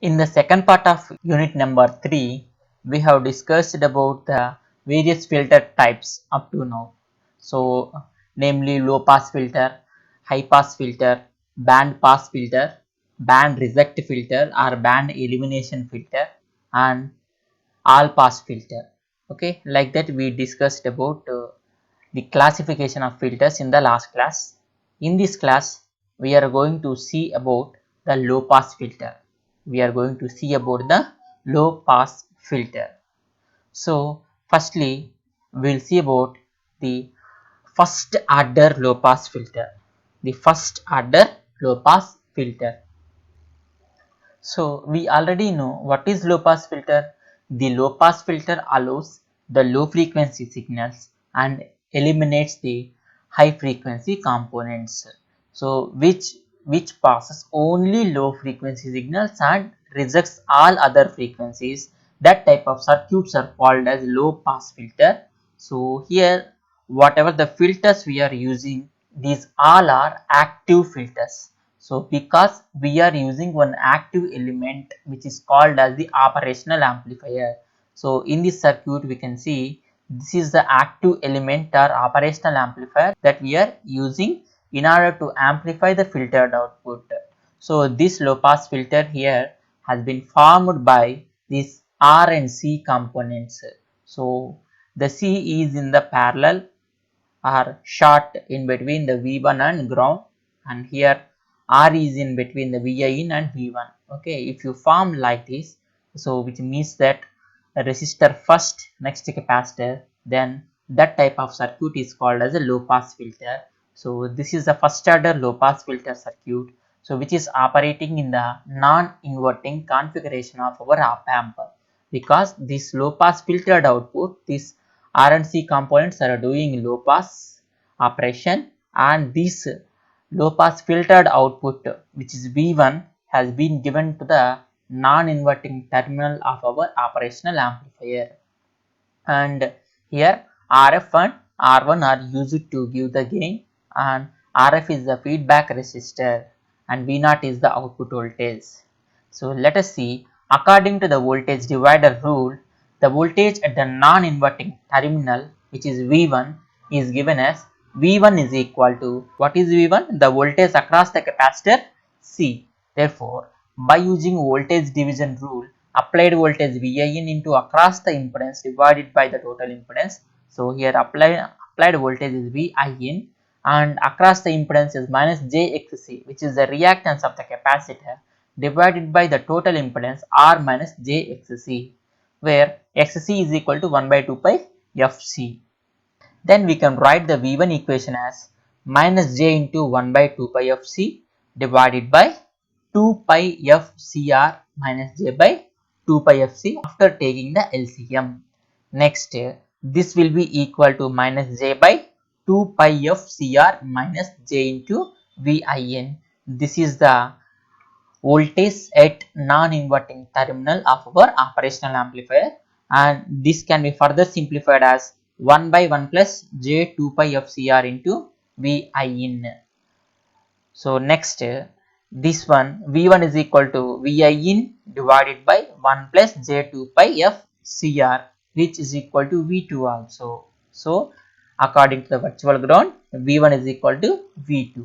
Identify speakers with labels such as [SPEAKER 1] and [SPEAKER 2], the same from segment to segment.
[SPEAKER 1] In the second part of unit number 3, we have discussed about the various filter types up to now. So, namely low pass filter, high pass filter, band pass filter, band reject filter or band elimination filter, and all pass filter. Okay, like that we discussed about the classification of filters in the last class. In this class, we are going to see about the low pass filter. We are going to see about the low pass filter. So, firstly, we will see about the first order low pass filter. The first order low pass filter. So we already know what is low pass filter. The low pass filter allows the low frequency signals and eliminates the high frequency components. So which passes only low frequency signals and rejects all other frequencies. That type of circuits are called as low pass filter. So here whatever the filters we are using, these all are active filters. So because we are using one active element which is called as the operational amplifier. So in this circuit we can see this is the active element or operational amplifier that we are using in order to amplify the filtered output. So this low pass filter here has been formed by these R and C components. So the C is in the parallel are short in between the V1 and ground, and here R is in between the VIN and V1. Okay, if you form like this, so which means that a resistor first, next capacitor, then that type of circuit is called as a low pass filter. So this is the first order low pass filter circuit, so which is operating in the non-inverting configuration of our op amp, because this low pass filtered output, this R and C components are doing low pass operation, and this low pass filtered output which is V1 has been given to the non-inverting terminal of our operational amplifier, and here RF and R1 are used to give the gain, and RF is the feedback resistor and V0 is the output voltage. So let us see, according to the voltage divider rule, the voltage at the non-inverting terminal, which is V1, is given as V1 is equal to, what is V1? The voltage across the capacitor C. Therefore, by using voltage division rule, applied voltage VIN into across the impedance divided by the total impedance. So here applied voltage is VIN and across the impedance is minus JXC, which is the reactance of the capacitor, divided by the total impedance R minus JXC, where XC is equal to 1 by 2 pi FC. Then we can write the V1 equation as minus J into 1 by 2 pi FC divided by 2 pi FCR minus J by 2 pi FC after taking the LCM. Next, this will be equal to minus J by 2 pi FCR minus J into VIN. This is the voltage at non-inverting terminal of our operational amplifier, and this can be further simplified as 1 by 1 plus J 2 pi FCR into VIN. So next, this one V1 is equal to VIN divided by 1 plus J 2 pi FCR, which is equal to V2 also. So according to the virtual ground, V1 is equal to V2.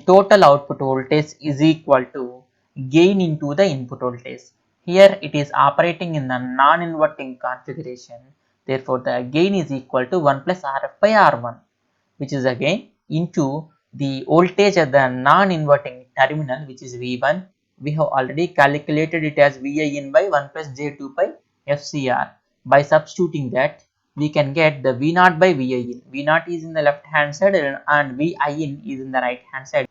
[SPEAKER 1] Total output voltage is equal to gain into the input voltage. Here it is operating in the non-inverting configuration. Therefore, the gain is equal to 1 plus Rf by R1, which is again into the voltage at the non-inverting terminal, which is V1. We have already calculated it as VIN by 1 plus J2 pi FCR. By substituting that, we can get the V0 by VIN. V0 is in the left hand side and VIN is in the right hand side.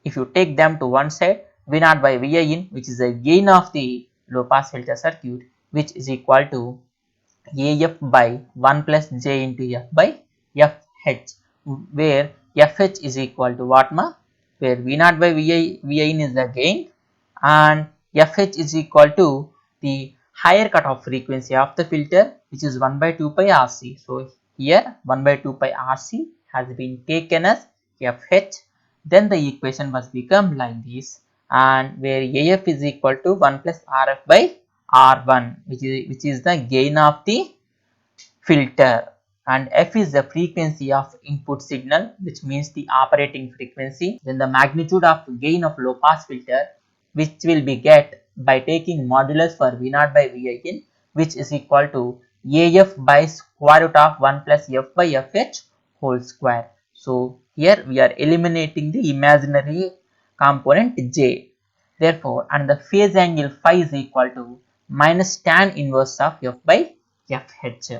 [SPEAKER 1] If you take them to one side, V0 by VIN, which is the gain of the low pass filter circuit, which is equal to AF by 1 plus J into F by FH, where FH is equal to what ma? Where V0 by VIN is the gain and FH is equal to the higher cutoff frequency of the filter, which is 1 by 2 pi RC. So here 1 by 2 pi RC has been taken as FH. Then the equation must become like this. and where AF is equal to 1 plus RF by R1, which is the gain of the filter, and F is the frequency of input signal, which means the operating frequency. Then the magnitude of gain of low pass filter, which will be get by taking modulus for V0 by Vin, which is equal to AF by square root of 1 plus F by Fh whole square. So here we are eliminating the imaginary component J. Therefore, and the phase angle phi is equal to minus tan inverse of F by Fh.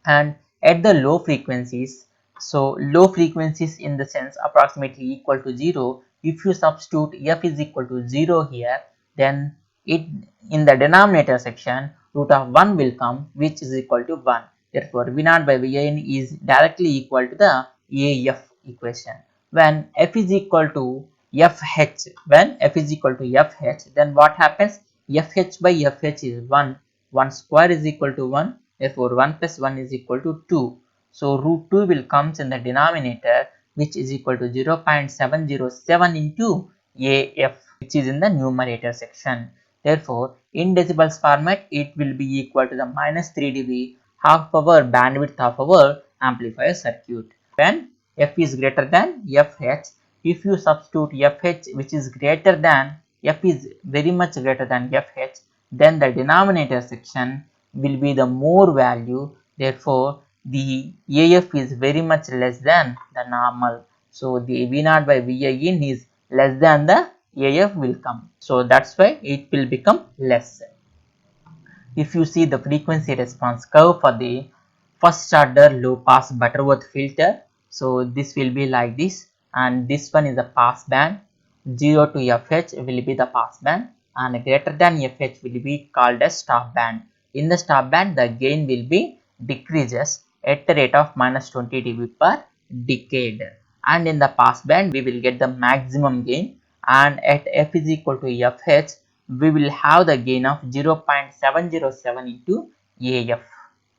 [SPEAKER 1] And at the low frequencies, so low frequencies in the sense approximately equal to 0, if you substitute F is equal to 0 here, then it in the denominator section root of 1 will come, which is equal to 1. Therefore V0 by Vn is directly equal to the AF equation. When F is equal to Fh, then what happens? Fh by Fh is 1, 1 square is equal to 1. Therefore 1 plus 1 is equal to 2. So root 2 will comes in the denominator, which is equal to 0.707 into AF, which is in the numerator section. Therefore in decibels format it will be equal to the minus 3 dB half power bandwidth of our amplifier circuit. When F is greater than Fh, if you substitute Fh which is greater than, F is very much greater than Fh, then the denominator section will be the more value. Therefore the AF is very much less than the normal. So the V0 by Vin is less than the AF will come. So that's why it will become less. If you see the frequency response curve for the first order low pass Butterworth filter, so this will be like this, and this one is the pass band. 0 to Fh will be the pass band, and greater than Fh will be called as stop band. In the stop band, the gain will be decreases at the rate of minus 20 dB per decade, and in the pass band we will get the maximum gain, and at F is equal to Fh we will have the gain of 0.707 into AF.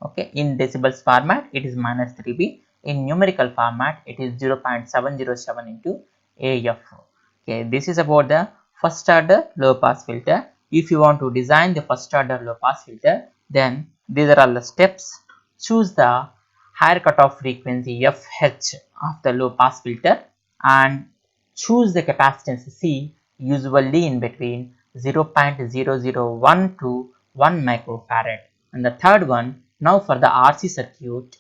[SPEAKER 1] Okay, in decibels format it is minus 3B, in numerical format it is 0.707 into AF. Okay, this is about the first order low pass filter. If you want to design the first order low pass filter, then these are all the steps. Choose the higher cutoff frequency FH of the low pass filter and choose the capacitance C, usually in between 0.001 to 1 microfarad. And the third one, now for the RC circuit,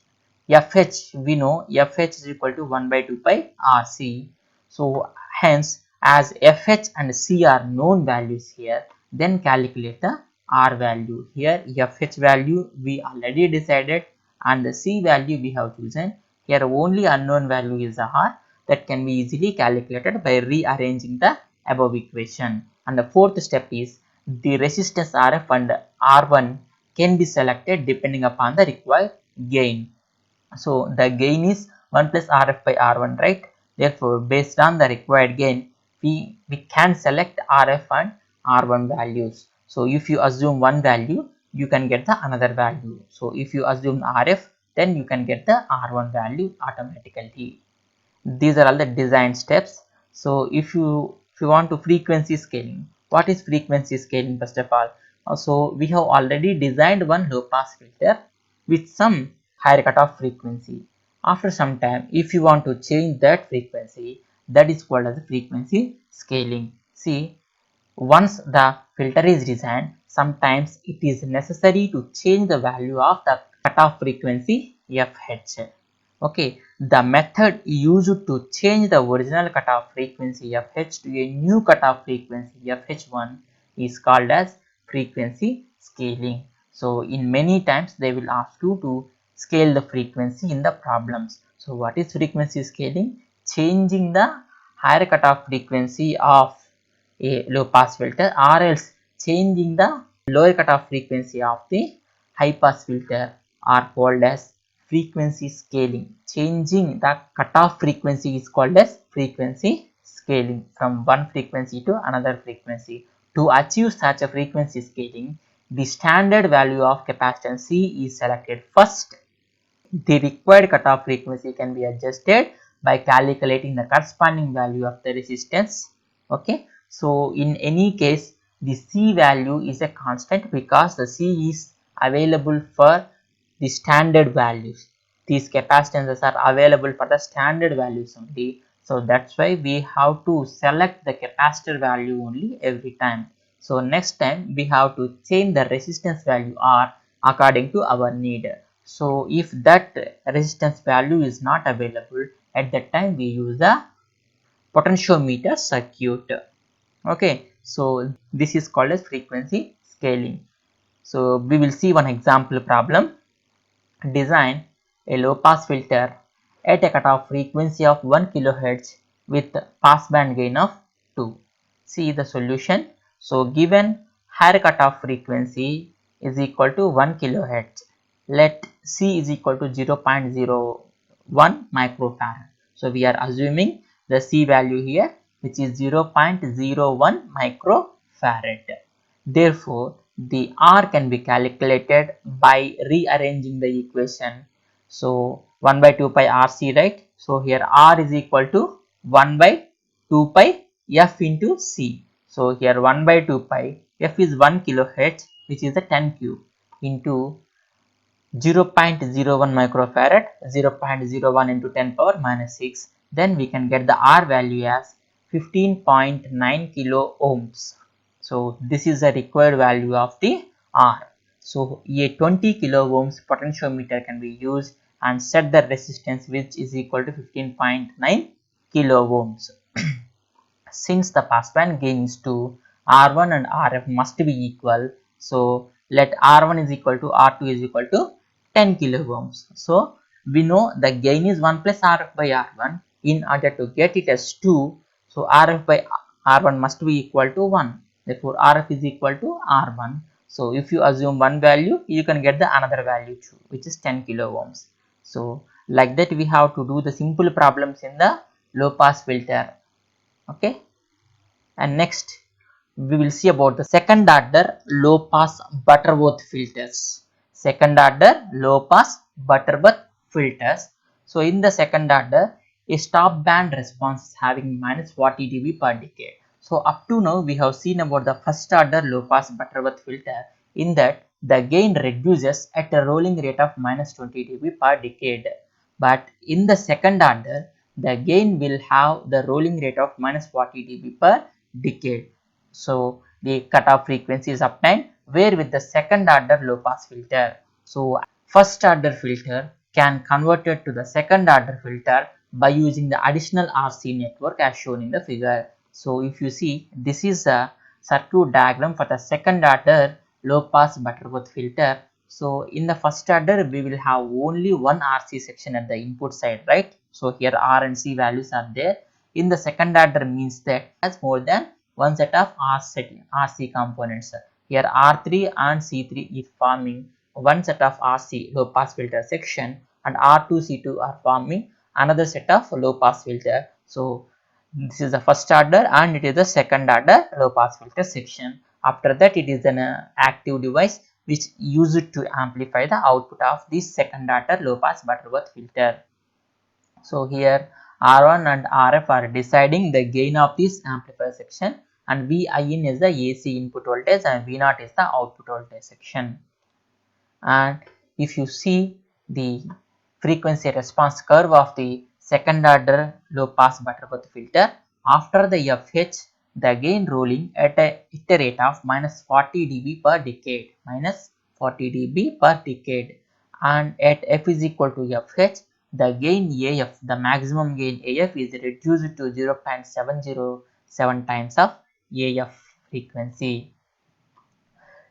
[SPEAKER 1] FH, we know FH is equal to 1 by 2 pi RC. So hence, as FH and C are known values here, then calculate the R value. Here FH value we already decided and the C value we have chosen. Here only unknown value is the R, that can be easily calculated by rearranging the above equation. And the fourth step is the resistance RF and R1 can be selected depending upon the required gain. So the gain is 1 plus RF by R1, right? Therefore, based on the required gain, we can select RF and R1 values. So if you assume one value, you can get the another value. So if you assume RF, then you can get the R1 value automatically. These are all the design steps. So if you want to frequency scaling, what is frequency scaling? First of all, so we have already designed one low pass filter with some higher cutoff frequency. After some time, if you want to change that frequency, that is called as frequency scaling. See, once the filter is designed, sometimes it is necessary to change the value of the cutoff frequency FH. Okay, the method used to change the original cutoff frequency FH to a new cutoff frequency FH1 is called as frequency scaling. So in many times they will ask you to scale the frequency in the problems. So what is frequency scaling? Changing the higher cutoff frequency of a low pass filter, or else changing the lower cutoff frequency of the high pass filter are called as frequency scaling. Changing the cutoff frequency is called as frequency scaling from one frequency to another frequency. To achieve such a frequency scaling, the standard value of capacitance C is selected first. The required cutoff frequency can be adjusted by calculating the corresponding value of the resistance. Okay, So in any case, the C value is a constant because the C is available for the standard values. These capacitances are available for the standard values only. So that's why we have to select the capacitor value only every time. So next time we have to change the resistance value R according to our need. So if that resistance value is not available, at that time we use the potentiometer circuit. Okay, so this is called as frequency scaling. So we will see one example problem. Design a low pass filter at a cutoff frequency of 1 kHz with passband gain of 2. See the solution. So given higher cutoff frequency is equal to 1 kHz, let C is equal to 0.01 microfarad. So we are assuming the C value here, which is 0.01 microfarad. Therefore, the R can be calculated by rearranging the equation. So 1 by 2 pi RC, right? So here R is equal to 1 by 2 pi F into C. So here 1 by 2 pi, F is 1 kilohertz, which is a 10 cube, into 0.01 microfarad, 0.01 into 10 power minus 6. Then we can get the R value as 15.9 kilo ohms. So this is the required value of the R. So a 20 kilo ohms potentiometer can be used and set the resistance, which is equal to 15.9 kilo ohms. Since the passband gain is 2, R1 and RF must be equal. So let R1 is equal to R2 is equal to 10 kilo ohms. So we know the gain is 1 plus RF by R1. In order to get it as 2, so RF by R1 must be equal to 1. Therefore RF is equal to R1. So if you assume one value, you can get the another value too, which is 10 kilo ohms. So like that we have to do the simple problems in the low pass filter. Okay. And next we will see about the second order low pass Butterworth filters. Second order low pass Butterworth filters. So in the second order, a stop band response is having minus 40 dB per decade. So up to now we have seen about the first order low pass Butterworth filter. In that the gain reduces at a rolling rate of minus 20 dB per decade. But in the second order, the gain will have the rolling rate of minus 40 dB per decade. So the cutoff frequency is obtained where with the second order low pass filter. So first order filter can convert it to the second order filter by using the additional RC network as shown in the figure. So if you see, this is a circuit diagram for the second order low pass Butterworth filter. So in the first order we will have only one RC section at the input side, right? So here R and C values are there. In the second order means that has more than one set of RC components. Here R3 and C3 is forming one set of RC low pass filter section, and R2 C2 are forming another set of low pass filter. So this is the first order and it is the second order low pass filter section. After that it is an active device which used to amplify the output of this second order low pass Butterworth filter. So here R1 and RF are deciding the gain of this amplifier section, and VIN is the AC input voltage and V0 is the output voltage section. And if you see the frequency response curve of the second order low pass Butterworth filter, after the FH the gain rolling at a rate of minus 40 dB per decade, minus 40 dB per decade, and at F is equal to FH the gain AF, the maximum gain AF is reduced to 0.707 times of AF frequency.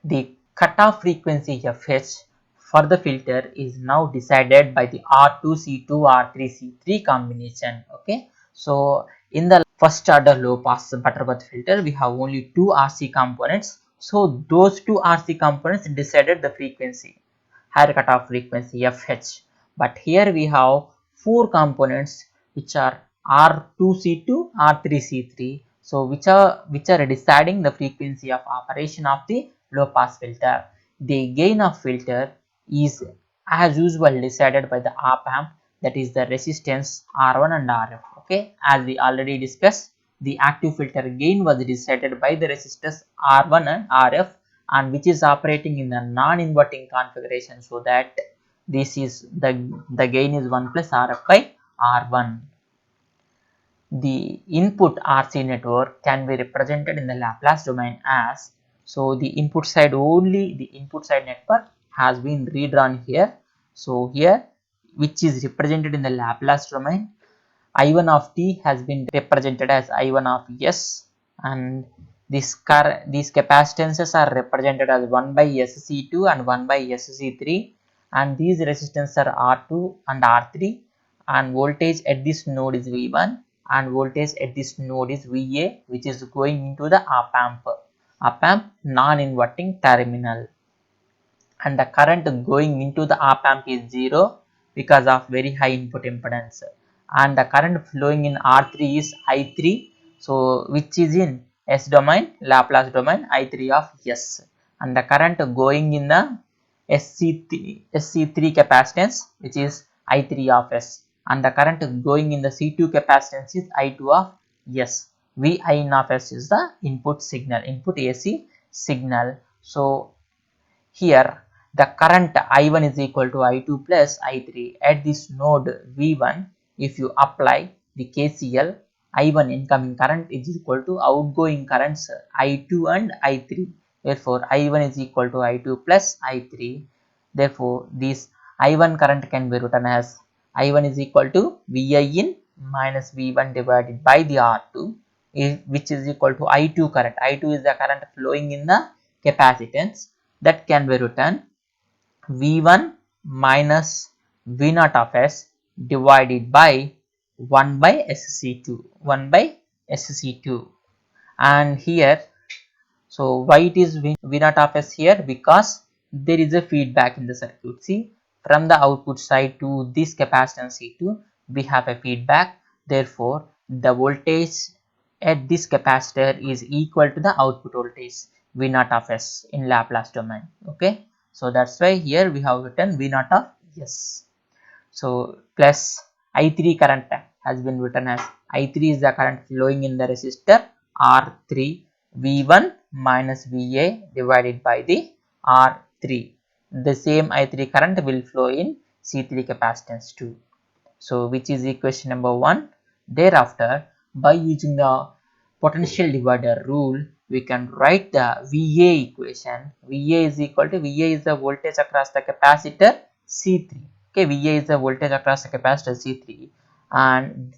[SPEAKER 1] The cutoff frequency FH for the filter is now decided by the R2C2 R3C3 combination. Okay, so in the first order low pass Butterworth filter we have only two RC components. So those two RC components decided the frequency, higher cutoff frequency FH. But here we have four components which are R2C2 R3C3. So which are deciding the frequency of operation of the low pass filter. The gain of filter is as usual decided by the op amp, that is the resistance R1 and RF. Okay, as we already discussed the active filter gain was decided by the resistors R1 and RF, and which is operating in the non-inverting configuration, so that this is the gain is 1 plus RF by R1. The input RC network can be represented in the Laplace domain as, so the input side, only the input side network has been redrawn here. So here, which is represented in the Laplace domain, I1 of t has been represented as I1 of s, and these capacitances are represented as 1 by SC2 and 1 by SC3, and these resistance are R2 and R3, and voltage at this node is V1 and voltage at this node is VA, which is going into the op-amp non-inverting terminal, and the current going into the op-amp is 0 because of very high input impedance, and the current flowing in R3 is I3, so which is in S domain, Laplace domain, I3 of S, and the current going in the SC3 capacitance, which is I3 of S, and the current going in the C2 capacitance is I2 of S. Vin of S is the input signal, input AC signal. So here the current I1 is equal to I2 plus I3 at this node V1. If you apply the KCL, I1 incoming current is equal to outgoing currents I2 and I3. Therefore, I1 is equal to I2 plus I3. Therefore, this I1 current can be written as I1 is equal to Vi in minus V1 divided by the R2, which is equal to I2 current. I2 is the current flowing in the capacitance, that can be written V1 minus V0 of S divided by 1 by SC2, 1 by SC2. And here, so why it is V0 of S here? Because there is a feedback in the circuit. See, from the output side to this capacitance C2, we have a feedback. Therefore, the voltage at this capacitor is equal to the output voltage V0 of S in Laplace domain. Okay, so that's why here we have written V0 of S. So plus I3 current has been written as I3 is the current flowing in the resistor R3, V1 minus VA divided by the R3. The same I3 current will flow in C3 capacitance too. So which is equation number 1. Thereafter, by using the potential divider rule, we can write the VA equation. VA is equal to, VA is the voltage across the capacitor C3. Okay, VA is the voltage across the capacitor C3, and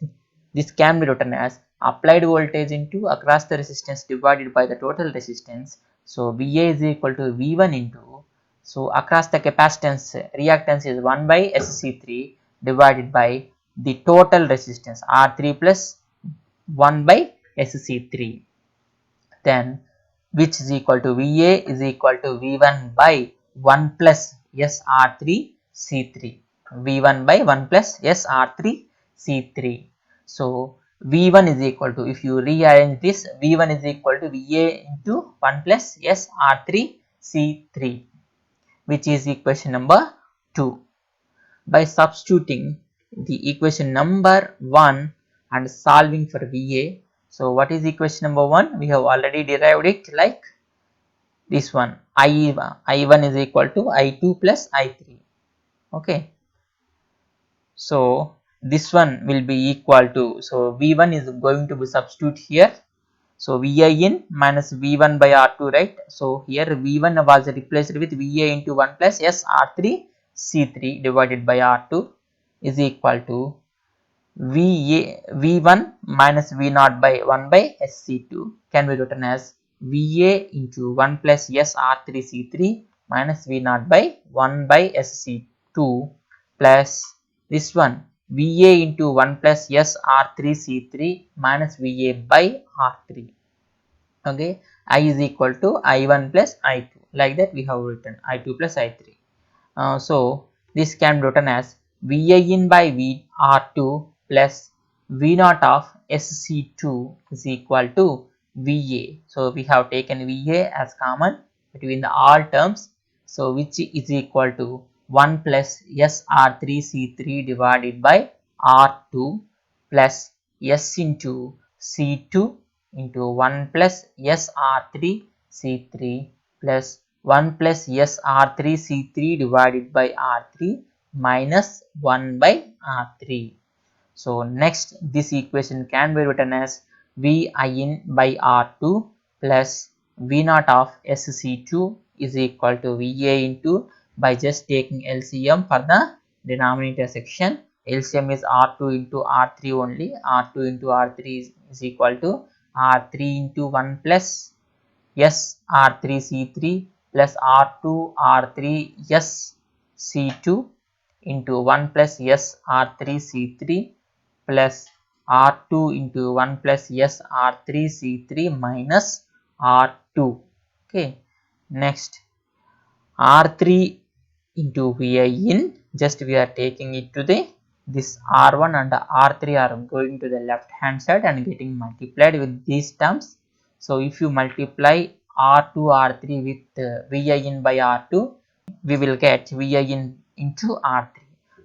[SPEAKER 1] this can be written as applied voltage into across the resistance divided by the total resistance. So VA is equal to V1 into, so across the capacitance reactance is 1 by SC3 divided by the total resistance R3 plus 1 by SC3, then which is equal to VA is equal to V1 by 1 plus SR3 C3, V1 by 1 plus SR3 C3. So V1 is equal to, if you rearrange this, V1 is equal to VA into 1 plus SR3 C3, which is equation number 2. By substituting the equation number 1 and solving for VA, so what is equation number 1? We have already derived it like this one, I1 is equal to I2 plus I3. Okay, so this one will be equal to, so V1 is going to be substitute here, so Vi in minus V1 by R2, right? So here V1 was replaced with Va into 1 plus SR3 C3 divided by R2 is equal to V1 minus V0 by 1 by SC2 can be written as Va into 1 plus SR3 C3 minus V0 by 1 by SC2 plus this one Va into 1 plus SR3 C3 minus Va by R3. Okay, I is equal to I1 plus I2, like that we have written I2 plus I3. So this can be written as Va in by V R2 plus V0 of SC2 is equal to Va. So we have taken Va as common between the all terms, so which is equal to 1 plus SR3 C3 divided by R2 plus S into C2 into 1 plus SR3 C3 plus 1 plus SR3 C3 divided by R3 minus 1 by R3. So next this equation can be written as V in by R2 plus V naught of SC2 is equal to VA into, by just taking LCM for the denominator section. LCM is R2 into R3 only. R2 into R3 is equal to R3 into 1 plus S R3 C3 plus R2 R3 S C2 into 1 plus S R3 C3 plus R2 into 1 plus S R3 C3 minus R2. Okay. Next R3 into Vi in, just we are taking it to the, this R1 and R3 are going to the left hand side and getting multiplied with these terms. So if you multiply R2 R3 with Vi in by R2, we will get Vi in into R3.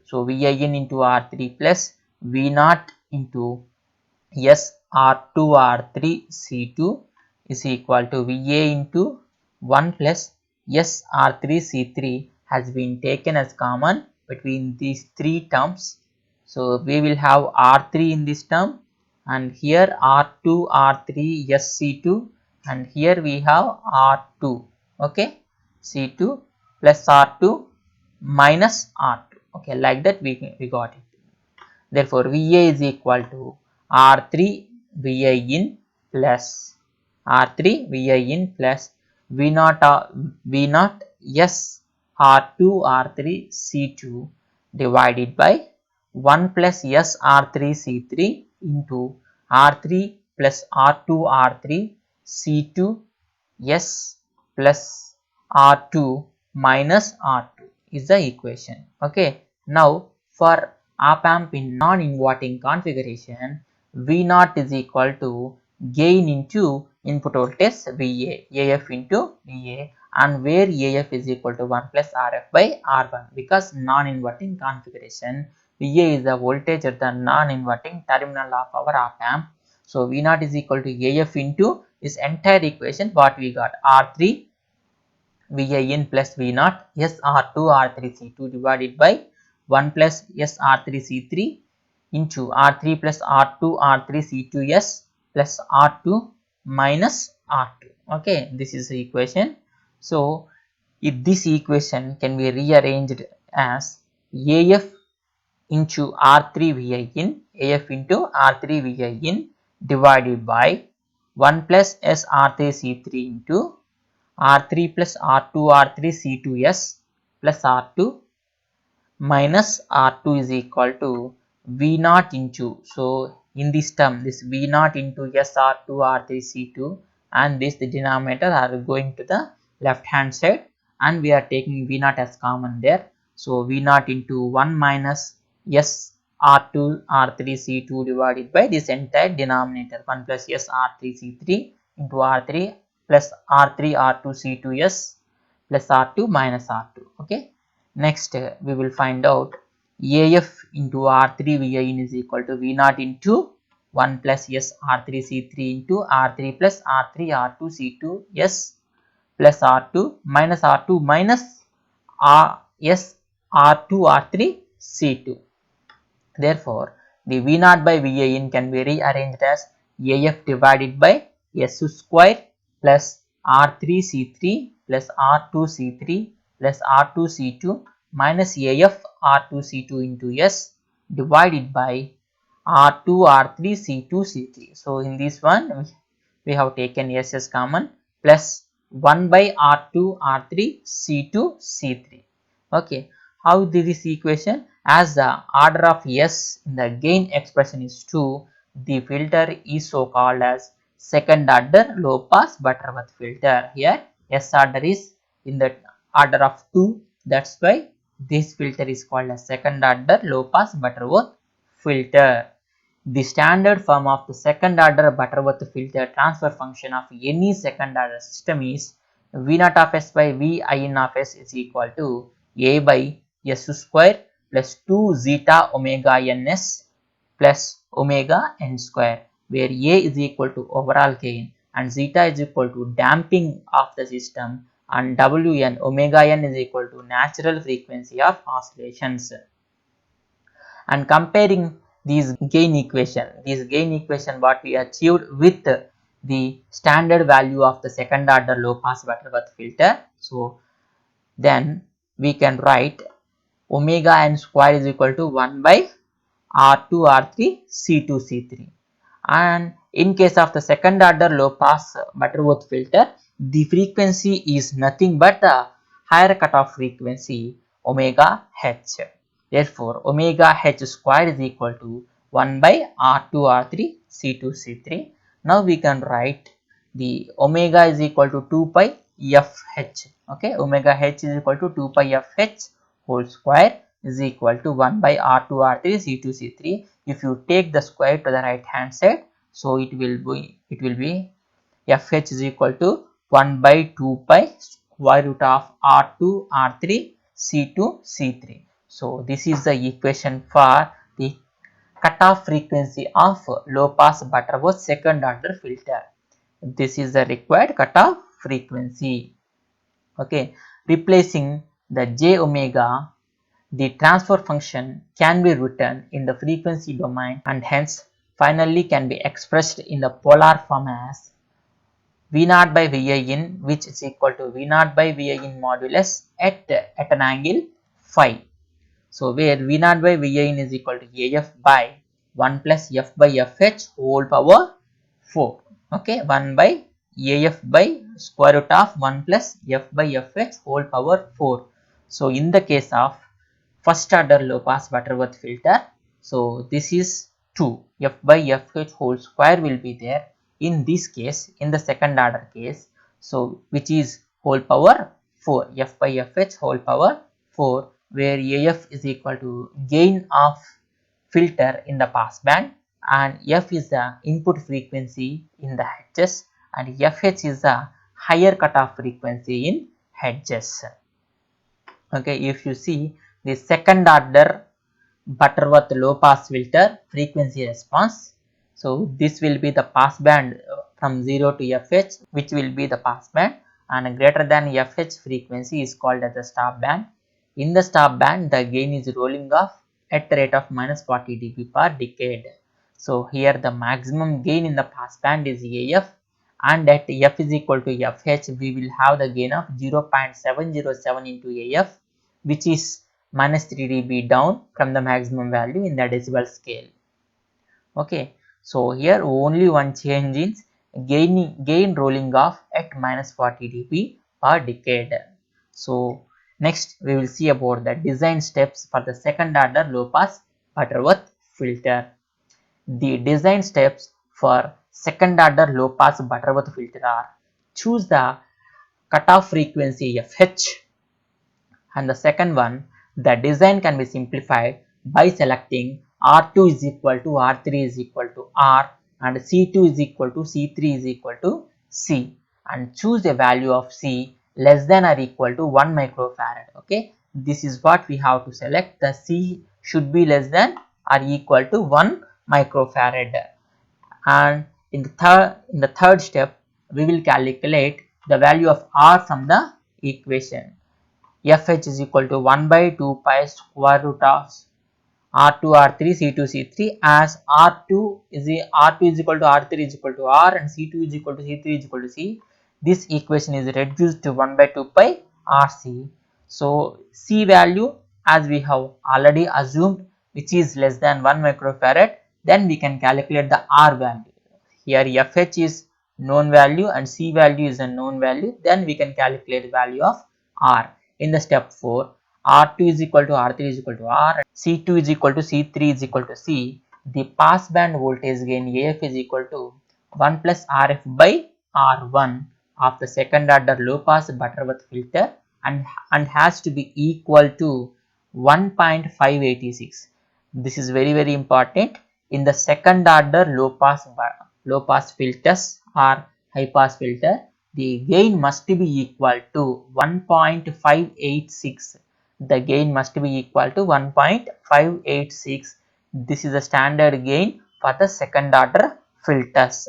[SPEAKER 1] So Vi in into R3 plus V naught into S R2 R3 C2 is equal to Va into 1 plus S R3 C3 has been taken as common between these three terms. So we will have R3 in this term, and here R2 R3 S C2, and here we have R2. Okay, C2 plus R2 minus R2. Okay, like that we got it. Therefore, VA is equal to R3 VA in plus R3 VA in plus V naught S R2 R3 C2 divided by 1 plus S R3 C3 into R3 plus R2 R3 C2 S plus R2 minus R2 is the equation. Okay. Now for op amp in non-inverting configuration, V0 is equal to gain into input voltage VA, AF into VA, and where AF is equal to 1 plus RF by R1, because non-inverting configuration, VA is the voltage at the non-inverting terminal of our op amp. So V0 is equal to AF into this entire equation, what we got, R3 Vi in plus V0 SR2 R3 C2 divided by 1 plus SR3 C3 into R3 plus R2 R3 C2S plus R2 minus R2. Okay, this is the equation. So if this equation can be rearranged as AF into R3 Vi in, AF into R3 Vi in divided by 1 plus SR3 C3 into R3 plus R2 R3 C2S plus R2 minus R2 is equal to V0 into, so in this term this V0 into SR2 R3 C2 and this, the denominator, are going to the left hand side and we are taking V0 as common there. So V0 into 1 minus SR2 R3 C2 divided by this entire denominator 1 plus SR3 C3 into R3 plus R3 R2 C2S plus R2 minus R2. Okay. Next we will find out AF into R3 VIN is equal to V0 into 1 plus S R3 C3 into R3 plus R3 R2 C2 S plus R2 minus R S R2 R3 C2. Therefore, the V0 by VIN can be rearranged as AF divided by S square plus R3 C3 plus R2 C3 plus R2 C2 minus AF R2 C2 into S divided by R2 R3 C2 C3. So in this one we have taken S as common plus 1 by R2 R3 C2 C3. Okay, how this equation, as the order of S in the gain expression is 2, the filter is so called as second order low pass Butterworth filter. Here S order is in the order of 2, that's why this filter is called as second order low pass Butterworth filter. The standard form of the second order Butterworth filter transfer function of any second order system is V0 of S by Vin of S is equal to A by S square plus 2 zeta omega ns plus omega n square. where A is equal to overall gain and zeta is equal to damping of the system, and Wn omega n is equal to natural frequency of oscillations. And comparing these gain equation what we achieved with the standard value of the second order low pass Butterworth filter. So then we can write omega n square is equal to 1 by R2 R3 C2 C3. And in case of the second order low pass Butterworth filter, the frequency is nothing but the higher cutoff frequency omega h. Therefore, omega h square is equal to 1 by R2 R3 C2 C3. Now we can write the omega is equal to 2 pi fh. Okay, omega h is equal to 2 pi fh whole square is equal to 1 by R2 R3 C2 C3. If you take the square to the right hand side, so it will be fh is equal to 1 by 2 pi square root of R2 R3 C2 C3. So this is the equation for the cutoff frequency of low pass Butterworth second order filter. This is the required cutoff frequency. Okay, replacing the j omega, the transfer function can be written in the frequency domain and hence finally can be expressed in the polar form as V0 by Vi in, which is equal to V0 by Vi in modulus at an angle phi. So where V0 by Vi in is equal to AF by 1 plus F by Fh whole power 4. Okay, 1 by AF by square root of 1 plus F by Fh whole power 4. So in the case of first order low pass Butterworth filter, so this is 2 F by Fh whole square will be there in this case, in the second order case, so which is whole power 4 F by Fh whole power 4, where AF is equal to gain of filter in the pass band and F is the input frequency in the hedges and Fh is the higher cutoff frequency in hedges. Okay, if you see the second order Butterworth low pass filter frequency response, so this will be the pass band from 0 to Fh, which will be the pass band, and greater than Fh frequency is called as the stop band. In the stop band, the gain is rolling off at the rate of minus 40 dB per decade. So here the maximum gain in the pass band is AF, and at F is equal to Fh, we will have the gain of 0.707 into AF, which is minus 3 dB down from the maximum value in the decibel scale. Okay, so here only one change is gain rolling off at minus 40 dB per decade. So next we will see about the design steps for the second order low pass Butterworth filter. The design steps for second order low pass Butterworth filter are: choose the cutoff frequency fh, and the second one, the design can be simplified by selecting R2 is equal to R3 is equal to R and C2 is equal to C3 is equal to C, and choose a value of C less than or equal to 1 microfarad. Okay, this is what we have to select. The C should be less than or equal to 1 microfarad. And in the third step, we will calculate the value of R from the equation. Fh is equal to 1 by 2 pi square root of R2 R3 C2 C3, as R2 is equal to R3 is equal to R and C2 is equal to C3 is equal to C. This equation is reduced to 1 by 2 pi RC. So C value, as we have already assumed, which is less than 1 microfarad, then we can calculate the R value. Here Fh is known value and C value is a known value, then we can calculate the value of R. In the step 4, R2 is equal to R3 is equal to R, C2 is equal to C3 is equal to C. The pass band voltage gain AF is equal to 1 plus RF by R1 of the second order low pass Butterworth filter and has to be equal to 1.586. This is very important. In the second order low pass filters or high pass filter, the gain must be equal to 1.586. The gain must be equal to 1.586. This is the standard gain for the second order filters.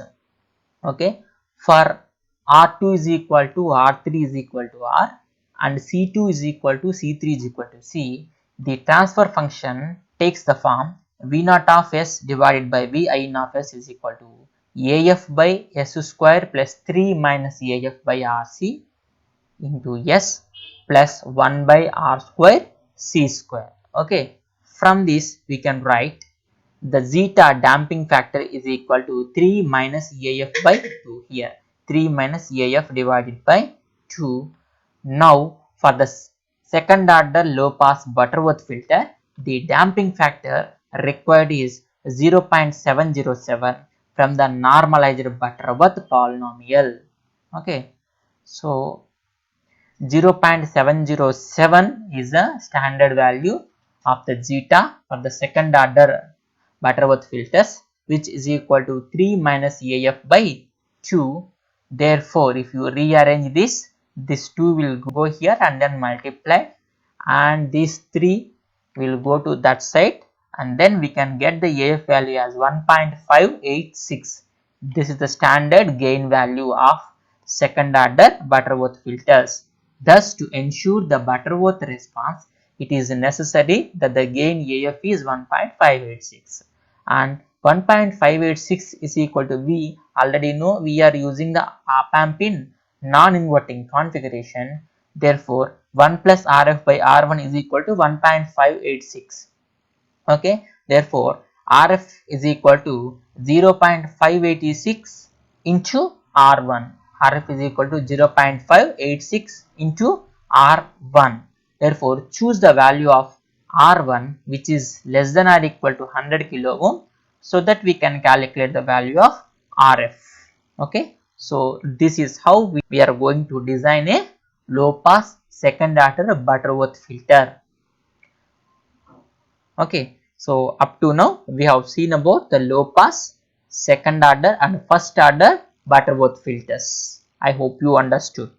[SPEAKER 1] Okay, for R2 is equal to R3 is equal to R and C2 is equal to C3 is equal to C, the transfer function takes the form V naught of S divided by V I n of S is equal to AF by S square plus 3 minus AF by RC into S plus 1 by R square C square. Okay, from this we can write the zeta damping factor is equal to 3 minus AF by 2 here. 3 minus AF divided by 2. Now for the second order low pass Butterworth filter, the damping factor required is 0.707 from the normalized Butterworth polynomial. Okay, so 0.707 is the standard value of the zeta for the second order Butterworth filters, which is equal to 3 minus AF by 2. Therefore, if you rearrange this 2 will go here and then multiply, and this 3 will go to that side, and then we can get the AF value as 1.586. This is the standard gain value of second order Butterworth filters. Thus, to ensure the Butterworth response, it is necessary that the gain AF is 1.586, and 1.586 is equal to we already know we are using the op amp in non-inverting configuration. Therefore, 1 plus Rf by R1 is equal to 1.586. Okay, therefore Rf is equal to 0.586 into R1. Rf is equal to 0.586 into R1. Therefore, choose the value of R1 which is less than or equal to 100 kilo ohm, so that we can calculate the value of Rf. Okay, so this is how we are going to design a low pass second order Butterworth filter. Okay, so up to now we have seen about the low pass, second order and first order Butterworth filters. I hope you understood.